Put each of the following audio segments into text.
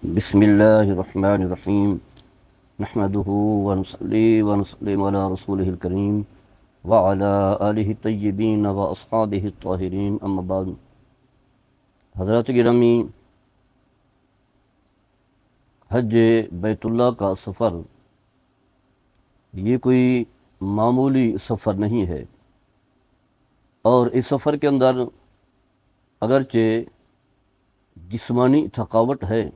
بسم اللہ الرحمن الرحیم نحمده ونصلي ونسلم على رسوله الكريم وعلى آلہ الطیبین واصحابہ الطاہرین اما بعد۔ حضرات گرامی، حج بیت اللہ کا سفر یہ کوئی معمولی سفر نہیں ہے، اور اس سفر کے اندر اگرچہ جسمانی تھکاوٹ ہے،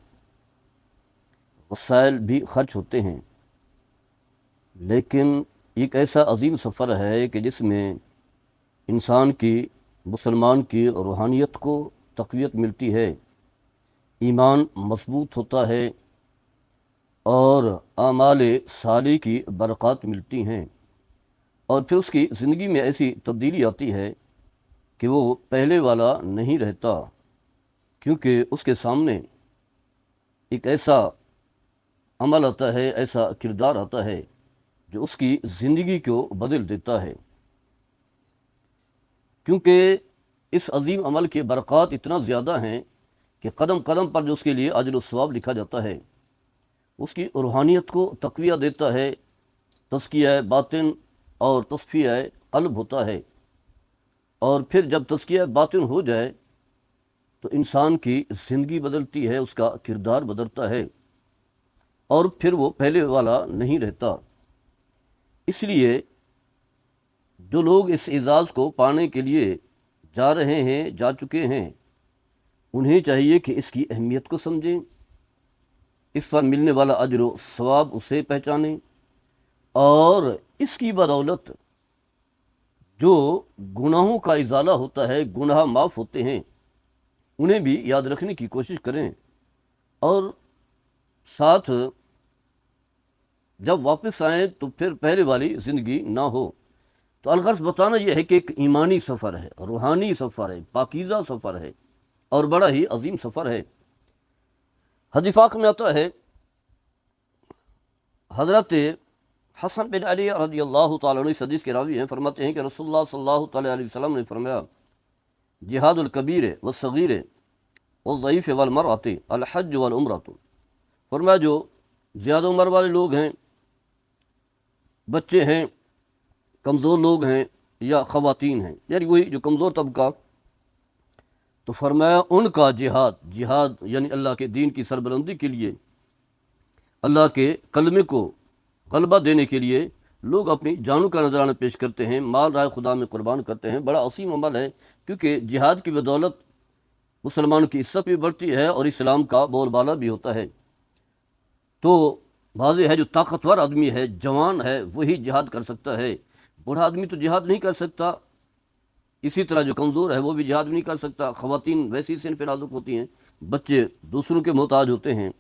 وسائل بھی خرچ ہوتے ہیں، لیکن ایک ایسا عظیم سفر ہے کہ جس میں انسان کی، مسلمان کی روحانیت کو تقویت ملتی ہے، ایمان مضبوط ہوتا ہے، اور اعمال صالح کی برکات ملتی ہیں، اور پھر اس کی زندگی میں ایسی تبدیلی آتی ہے کہ وہ پہلے والا نہیں رہتا، کیونکہ اس کے سامنے ایک ایسا عمل آتا ہے، ایسا کردار آتا ہے جو اس کی زندگی کو بدل دیتا ہے، کیونکہ اس عظیم عمل کے برکات اتنا زیادہ ہیں کہ قدم قدم پر جو اس کے لیے اجر و ثواب لکھا جاتا ہے، اس کی روحانیت کو تقویہ دیتا ہے، تزکیہ باطن اور تصفیہ قلب ہوتا ہے، اور پھر جب تزکیہ باطن ہو جائے تو انسان کی زندگی بدلتی ہے، اس کا کردار بدلتا ہے، اور پھر وہ پہلے والا نہیں رہتا۔ اس لیے جو لوگ اس اعزاز کو پانے کے لیے جا رہے ہیں، جا چکے ہیں، انہیں چاہیے کہ اس کی اہمیت کو سمجھیں، اس پر ملنے والا اجر و ثواب اسے پہچانیں، اور اس کی بدولت جو گناہوں کا ازالہ ہوتا ہے، گناہ معاف ہوتے ہیں، انہیں بھی یاد رکھنے کی کوشش کریں، اور ساتھ جب واپس آئیں تو پھر پہلے والی زندگی نہ ہو۔ تو الغرض بتانا یہ ہے کہ ایک ایمانی سفر ہے، روحانی سفر ہے، پاکیزہ سفر ہے، اور بڑا ہی عظیم سفر ہے۔ حدیث پاک میں آتا ہے، حضرت حسن بن علی رضی اللہ تعالیٰ عنہ اس حدیث کے راوی ہیں، فرماتے ہیں کہ رسول اللہ صلی اللہ تعالیٰ علیہ وسلم نے فرمایا، جہاد الکبیر والصغیر والضعیف والمرأۃ الحج والعمرۃ۔ فرمایا جو زیادہ عمر والے لوگ ہیں، بچے ہیں، کمزور لوگ ہیں، یا خواتین ہیں، یعنی وہی جو کمزور طبقہ، تو فرمایا ان کا جہاد یعنی اللہ کے دین کی سربلندی کے لیے، اللہ کے کلمے کو غلبہ دینے کے لیے لوگ اپنی جانوں کا نذرانہ پیش کرتے ہیں، مال رائے خدا میں قربان کرتے ہیں۔ بڑا عظیم عمل ہے، کیونکہ جہاد کی بدولت مسلمانوں کی عزت بھی بڑھتی ہے اور اسلام کا بول بالا بھی ہوتا ہے۔ تو واضح ہے جو طاقتور آدمی ہے، جوان ہے، وہی جہاد کر سکتا ہے، بوڑھا آدمی تو جہاد نہیں کر سکتا، اسی طرح جو کمزور ہے وہ بھی جہاد نہیں کر سکتا، خواتین ویسی صنف نازک ہوتی ہیں، بچے دوسروں کے محتاج ہوتے ہیں۔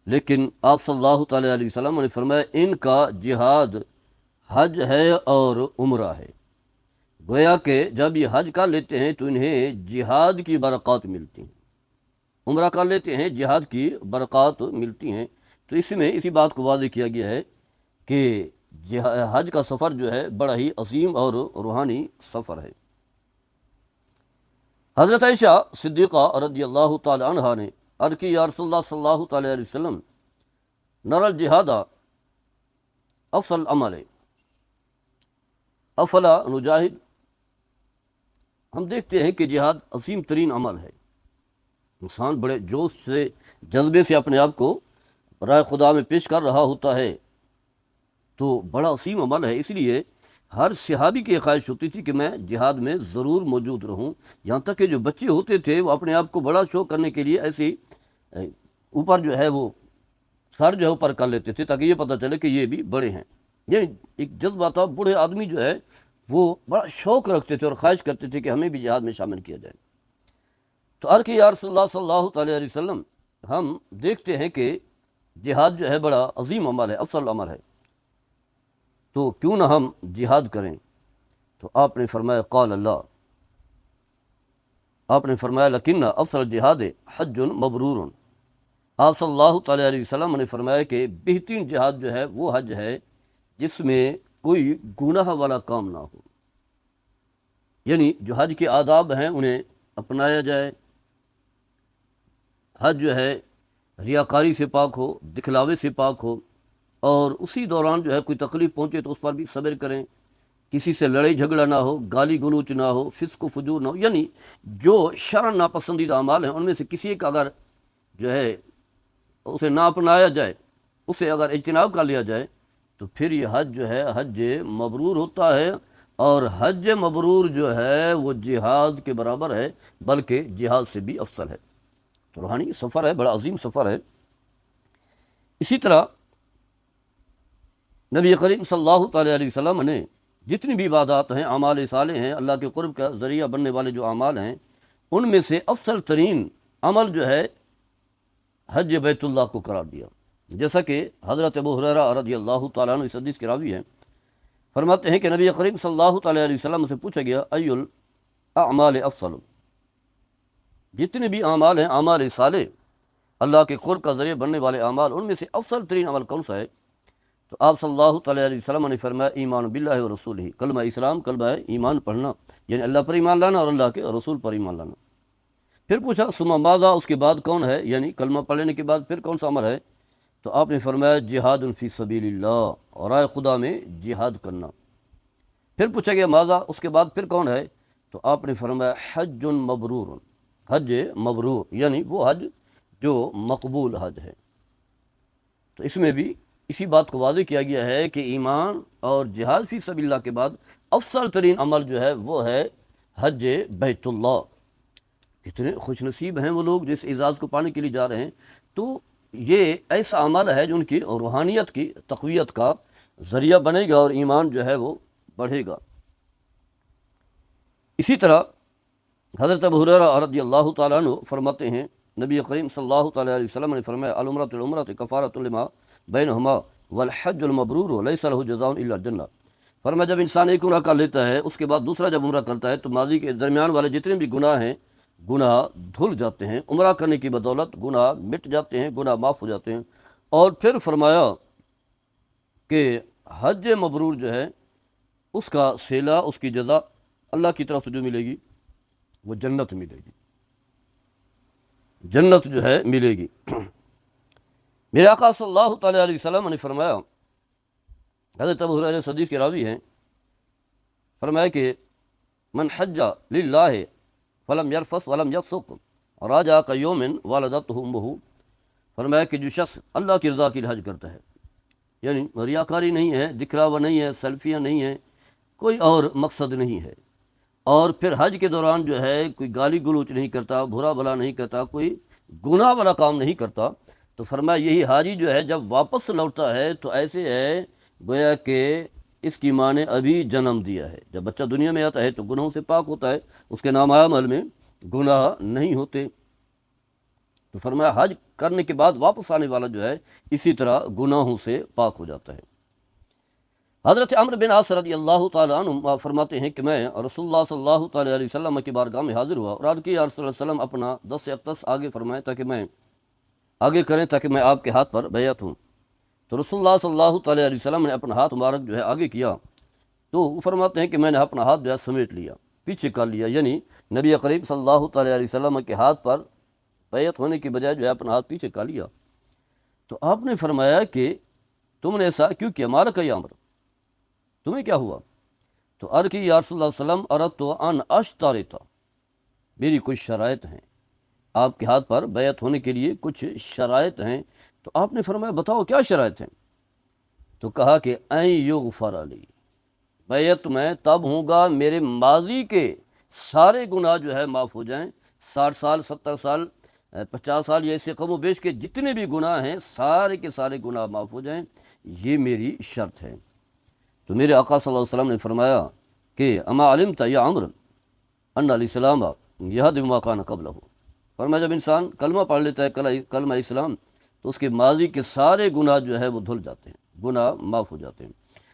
لیکن آپ صلی اللہ تعالیٰ علیہ وسلم نے فرمایا ان کا جہاد حج ہے اور عمرہ ہے، گویا کہ جب یہ حج کر لیتے ہیں تو انہیں جہاد کی برکات ملتی ہیں، عمرہ کر لیتے ہیں، جہاد کی برکات ملتی ہیں۔ تو اس میں اسی بات کو واضح کیا گیا ہے کہ حج کا سفر جو ہے بڑا ہی عظیم اور روحانی سفر ہے۔ حضرت عائشہ صدیقہ رضی اللہ تعالی عنہا نے عرض کی، یا رسول اللہ صلی اللہ تعالی علیہ وسلم، نر الجہاد افضل عمل افلا نجاہد۔ ہم دیکھتے ہیں کہ جہاد عظیم ترین عمل ہے، انسان بڑے جوش سے، جذبے سے اپنے آپ کو رائے خدا میں پیش کر رہا ہوتا ہے، تو بڑا عظیم عمل ہے۔ اس لیے ہر صحابی کی خواہش ہوتی تھی کہ میں جہاد میں ضرور موجود رہوں، یہاں تک کہ جو بچے ہوتے تھے وہ اپنے آپ کو بڑا شو کرنے کے لیے ایسی اوپر جو ہے وہ سر جو ہے اوپر کر لیتے تھے، تاکہ یہ پتہ چلے کہ یہ بھی بڑے ہیں۔ یہ ایک جذبہ تھا، بوڑھے آدمی جو ہے وہ بڑا شوق رکھتے تھے اور خواہش کرتے تھے کہ ہمیں بھی جہاد میں شامل کیا جائے۔ تو عرض کی، یا رسول اللہ صلی اللہ تعالیٰ علیہ وسلم، ہم دیکھتے ہیں کہ جہاد جو ہے بڑا عظیم عمل ہے، افضل عمل ہے، تو کیوں نہ ہم جہاد کریں؟ تو آپ نے فرمایا، قال اللہ، آپ نے فرمایا، لکن افضل جہاد حج مبرور۔ آپ صلی اللہ تعالیٰ علیہ وسلم نے فرمایا کہ بہترین جہاد جو ہے وہ حج ہے جس میں کوئی گناہ والا کام نہ ہو، یعنی جو حج کے آداب ہیں انہیں اپنایا جائے، حج جو ہے ریاکاری سے پاک ہو، دکھلاوے سے پاک ہو، اور اسی دوران جو ہے کوئی تکلیف پہنچے تو اس پر بھی صبر کریں، کسی سے لڑائی جھگڑا نہ ہو، گالی گلوچ نہ ہو، فسق و فجور نہ ہو، یعنی جو شرعاً ناپسندیدہ اعمال ہیں ان میں سے کسی ایک اگر جو ہے اسے نہ اپنایا جائے، اسے اگر اجتناب کر لیا جائے تو پھر یہ حج جو ہے حج مبرور ہوتا ہے، اور حج مبرور جو ہے وہ جہاد کے برابر ہے، بلکہ جہاد سے بھی افضل ہے۔ تو روحانی سفر ہے، بڑا عظیم سفر ہے۔ اسی طرح نبی کریم صلی اللہ تعالیٰ علیہ وسلم نے جتنی بھی عبادات ہیں، اعمال صالح ہیں، اللہ کے قرب کا ذریعہ بننے والے جو اعمال ہیں، ان میں سے افضل ترین عمل جو ہے حج بیت اللہ کو قرار دیا۔ جیسا کہ حضرت ابو ہریرہ رضی اللہ تعالیٰ عنہ اس حدیث کے راوی ہیں، فرماتے ہیں کہ نبی کریم صلی اللہ تعالیٰ علیہ وسلم سے پوچھا گیا ای الاعمال افضل، جتنے بھی اعمال ہیں اعمال صالح، اللہ کے قرب کا ذریعہ بننے والے اعمال، ان میں سے افضل ترین عمل کون سا ہے؟ تو آپ صلی اللہ تعالیٰ علیہ وسلم نے فرمایا ایمان باللہ و رسول ہی، کلمہ اسلام، کلمہ ایمان پڑھنا، یعنی اللہ پر ایمان لانا اور اللہ کے رسول پر ایمان لانا۔ پھر پوچھا ثم ماذا، اس کے بعد کون ہے، یعنی کلمہ پڑھ لینے کے بعد پھر کون سا عمل ہے؟ تو آپ نے فرمایا جہاد فی سبیل اللہ، اور رائے خدا میں جہاد کرنا۔ پھر پوچھا گیا ماذا، اس کے بعد پھر کون ہے؟ تو آپ نے فرمایا حج مبرور، حج مبرور، یعنی وہ حج جو مقبول حج ہے۔ تو اس میں بھی اسی بات کو واضح کیا گیا ہے کہ ایمان اور جہاد فی سبیل اللہ کے بعد افضل ترین عمل جو ہے وہ ہے حج بیت اللہ۔ کتنے خوش نصیب ہیں وہ لوگ جس اعزاز کو پانے کے لیے جا رہے ہیں۔ تو یہ ایسا عمل ہے جو ان کی روحانیت کی تقویت کا ذریعہ بنے گا اور ایمان جو ہے وہ بڑھے گا۔ اسی طرح حضرت ابو ہریرہ رضی اللہ تعالیٰ عنہ فرماتے ہیں نبی کریم صلی اللہ تعالیٰ علیہ وسلم نے فرمایا العمرۃ العمرۃ کفارۃ لما بینہما والحج المبرور لیس لہ جزاء الا الجنہ۔ فرمایا جب انسان ایک عمرہ کر لیتا ہے، اس کے بعد دوسرا جب عمرہ کرتا ہے تو ماضی کے درمیان والے جتنے بھی گناہ ہیں، گناہ دھل جاتے ہیں، عمرہ کرنے کی بدولت گناہ مٹ جاتے ہیں، گناہ معاف ہو جاتے ہیں۔ اور پھر فرمایا کہ حج مبرور جو ہے اس کا صلہ، اس کی جزا اللہ کی طرف سے جو ملے گی وہ جنت ملے گی، جنت جو ہے ملے گی۔ میرے آقا صلی اللہ تعالیٰ علیہ وسلم نے فرمایا، حضرت ابو ہریرہ حدیث کے راوی ہیں، فرمایا کہ من حج للہ فلم یرفث ولم یفسق راجع کیوم والدتہ امہ۔ فرمایا کہ جو شخص اللہ کی رضا کے لیے حج کرتا ہے، یعنی ریاکاری نہیں ہے، دکھلاوا نہیں ہے، سیلفیاں نہیں ہیں، کوئی اور مقصد نہیں ہے، اور پھر حج کے دوران جو ہے کوئی گالی گلوچ نہیں کرتا، برا بھلا نہیں کرتا، کوئی گناہ والا کام نہیں کرتا، تو فرمایا یہی حاجی جو ہے جب واپس لوٹتا ہے تو ایسے ہے گویا کہ اس کی ماں نے ابھی جنم دیا ہے۔ جب بچہ دنیا میں آتا ہے تو گناہوں سے پاک ہوتا ہے، اس کے نام عمل میں گناہ نہیں ہوتے۔ تو فرمایا حج کرنے کے بعد واپس آنے والا جو ہے اسی طرح گناہوں سے پاک ہو جاتا ہے۔ حضرت عمرو بن عاص رضی اللہ تعالیٰ عنہ فرماتے ہیں کہ میں رسول اللہ صلی اللہ تعالیٰ علیہ وسلم کی بارگاہ میں حاضر ہوا اور عرض کی یا رسول اللہ صلی اللہ علیہ وسلم اپنا دس اقدس آگے فرمائیں تاکہ میں آگے کریں تاکہ میں آپ کے ہاتھ پر بیعت ہوں۔ تو رسول اللہ صلی اللہ تعالیٰ علیہ وسلم نے اپنا ہاتھ مبارک جو ہے آگے کیا، تو وہ فرماتے ہیں کہ میں نے اپنا ہاتھ جو ہے سمیٹ لیا، پیچھے کر لیا، یعنی نبی کریم صلی اللہ تعالیٰ علیہ وسلم کے ہاتھ پر بیعت ہونے کی بجائے جو ہے اپنا ہاتھ پیچھے کر لیا۔ تو آپ نے فرمایا کہ تم نے ایسا کیوں کیا؟ مالک یا عمر، تمہیں کیا ہوا؟ تو عرض کی یا رسول اللہ صلی اللہ علیہ وسلم اردت ان اشترط، میری کچھ شرائط ہیں، آپ کے ہاتھ پر بیعت ہونے کے لیے کچھ شرائط ہیں۔ تو آپ نے فرمایا بتاؤ کیا شرائط ہیں؟ تو کہا کہ این یغفر لی، بیعت میں تب ہوں گا میرے ماضی کے سارے گناہ جو ہے معاف ہو جائیں، 60 سال 70 سال 50 سال یا ایسے کم و بیش کے جتنے بھی گناہ ہیں سارے کے سارے گناہ معاف ہو جائیں، یہ میری شرط ہے۔ تو میرے آقا صلی اللہ علیہ وسلم نے فرمایا کہ اما علمت یا عمر ان الاسلام یہدم ما کان قبلہ، فرمایا جب انسان کلمہ پڑھ لیتا ہے کلمہ اسلام تو اس کے ماضی کے سارے گناہ جو ہے وہ دھل جاتے ہیں، گناہ معاف ہو جاتے ہیں۔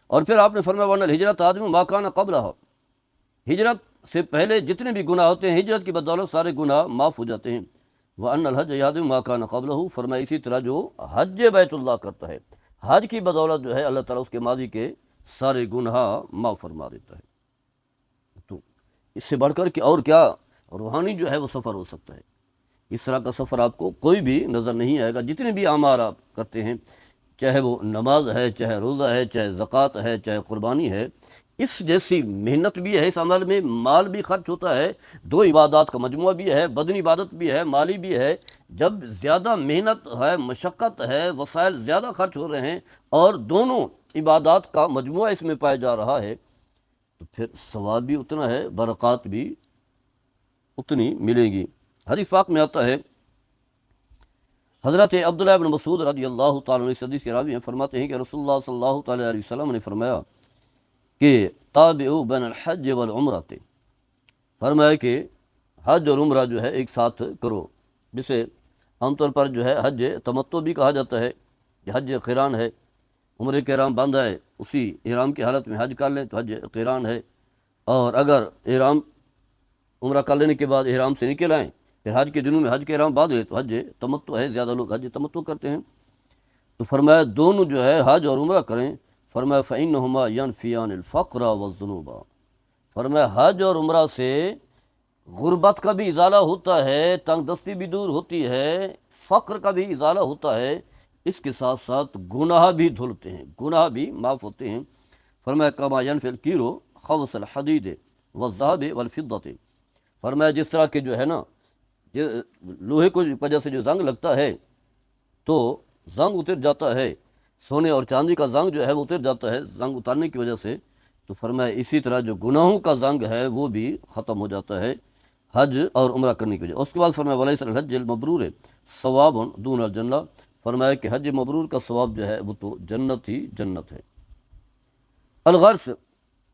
اور پھر آپ نے فرمایا وَأَنَّ الْهِجْرَةَ تَهْدِمُ مَا كَانَ قَبْلَهَا، ہجرت سے پہلے جتنے بھی گناہ ہوتے ہیں ہجرت کی بدولت سارے گناہ معاف ہو جاتے ہیں۔ وَأَنَّ الْحَجَّ يَهْدِمُ مَا كَانَ قَبْلَهُ، فرمایا اسی طرح جو حج بیت اللہ کرتا ہے، حج کی بدولت جو ہے اللہ تعالیٰ اس کے ماضی کے سارے گناہ معاف فرما دیتا ہے۔ تو اس سے بڑھ کر کہ اور کیا روحانی جو ہے وہ سفر ہو سکتا ہے اس طرح کا سفر آپ کو کوئی بھی نظر نہیں آئے گا۔ جتنے بھی اعمال آپ کرتے ہیں، چاہے وہ نماز ہے، چاہے روزہ ہے، چاہے زکوٰۃ ہے، چاہے قربانی ہے، اس جیسی محنت بھی ہے، اس عمل میں مال بھی خرچ ہوتا ہے، دو عبادات کا مجموعہ بھی ہے، بدنی عبادت بھی ہے، مالی بھی ہے۔ جب زیادہ محنت ہے، مشقت ہے، وسائل زیادہ خرچ ہو رہے ہیں اور دونوں عبادات کا مجموعہ اس میں پایا جا رہا ہے، تو پھر ثواب بھی اتنا ہے، برکات بھی اتنی ملے گی۔ حدیث پاک میں آتا ہے، حضرت عبداللہ بن مسعود رضی اللہ تعالیٰ عنہ اس حدیث کے راوی ہیں، فرماتے ہیں کہ رسول اللہ صلی اللہ تعالیٰ علیہ وسلم نے فرمایا کہ تابعوا بین الحج والعمرۃ، فرمایا کہ حج اور عمرہ جو ہے ایک ساتھ کرو، جسے عام طور پر جو ہے حج تمتع بھی کہا جاتا ہے، یہ حج قران ہے، عمرے کے احرام باندھا ہے، اسی احرام کی حالت میں حج کر لیں تو حج قران ہے، اور اگر احرام عمرہ کر لینے کے بعد احرام سے نکل آئیں پھر حج کے دنوں میں حج کے احرام باندھ لیں تو حج تمتع ہے، زیادہ لوگ حج تمتع کرتے ہیں۔ تو فرمایا دونوں جو ہے حج اور عمرہ کریں، فرمایا فَإِنَّهُمَا يَنْفِيَانِ الْفَقْرَ وَالذُّنُوبَ، فرمایا حج اور عمرہ سے غربت کا بھی ازالہ ہوتا ہے، تنگ دستی بھی دور ہوتی ہے، فقر کا بھی ازالہ ہوتا ہے، اس کے ساتھ ساتھ گناہ بھی دھلتے ہیں، گناہ بھی معاف ہوتے ہیں۔ فرمایا کما ينفی الکیر خبث الحدید والذهب والفضة، فرمایا جس طرح کہ جو ہے نا لوہے کو وجہ سے جو زنگ لگتا ہے تو زنگ اتر جاتا ہے، سونے اور چاندی کا زنگ جو ہے وہ اتر جاتا ہے زنگ اتارنے کی وجہ سے، تو فرمایا اسی طرح جو گناہوں کا زنگ ہے وہ بھی ختم ہو جاتا ہے حج اور عمرہ کرنے کی وجہ۔ اس کے بعد فرمایا ولیس الحج المبرور ثواب دون الجنہ، فرمایا کہ حج مبرور کا ثواب جو ہے وہ تو جنت ہی جنت ہے۔ الغرض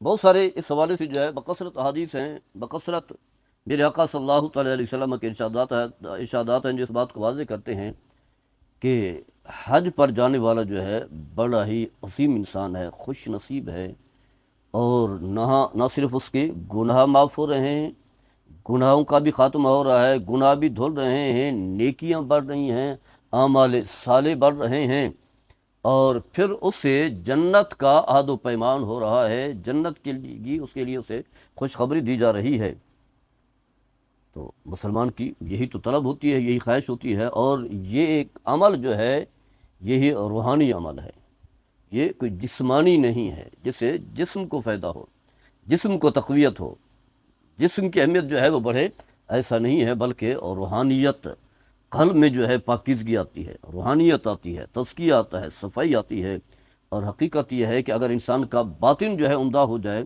بہت سارے اس حوالے سے جو ہے بکثرت احادیث ہیں، بکثرت میرے آقا صلی اللہ تعالیٰ علیہ وسلم کے ارشادات ہیں جو اس بات کو واضح کرتے ہیں کہ حج پر جانے والا جو ہے بڑا ہی عظیم انسان ہے، خوش نصیب ہے، اور نہ صرف اس کے گناہ معاف ہو رہے ہیں، گناہوں کا بھی خاتمہ ہو رہا ہے، گناہ بھی دھل رہے ہیں، نیکیاں بڑھ رہی ہیں، اعمال صالح بڑھ رہے ہیں، اور پھر اس سے جنت کا عہد و پیمان ہو رہا ہے، جنت کے لیے اس کے لیے اسے خوشخبری دی جا رہی ہے۔ تو مسلمان کی یہی تو طلب ہوتی ہے، یہی خواہش ہوتی ہے، اور یہ ایک عمل جو ہے یہی روحانی عمل ہے، یہ کوئی جسمانی نہیں ہے جس سے جسم کو فائدہ ہو، جسم کو تقویت ہو، جسم کی اہمیت جو ہے وہ بڑھے، ایسا نہیں ہے، بلکہ روحانیت، قلب میں جو ہے پاکیزگی آتی ہے، روحانیت آتی ہے، تزکیہ آتا ہے، صفائی آتی ہے، اور حقیقت یہ ہے کہ اگر انسان کا باطن جو ہے عمدہ ہو جائے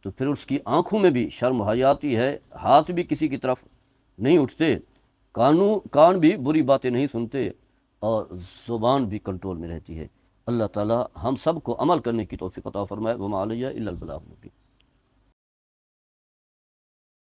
تو پھر اس کی آنکھوں میں بھی شرم حیا آتی ہے، ہاتھ بھی کسی کی طرف نہیں اٹھتے، کان بھی بری باتیں نہیں سنتے، اور زبان بھی کنٹرول میں رہتی ہے۔ اللہ تعالی ہم سب کو عمل کرنے کی توفیق عطا فرمائے۔ وما علیہ الا البلاغ المبین۔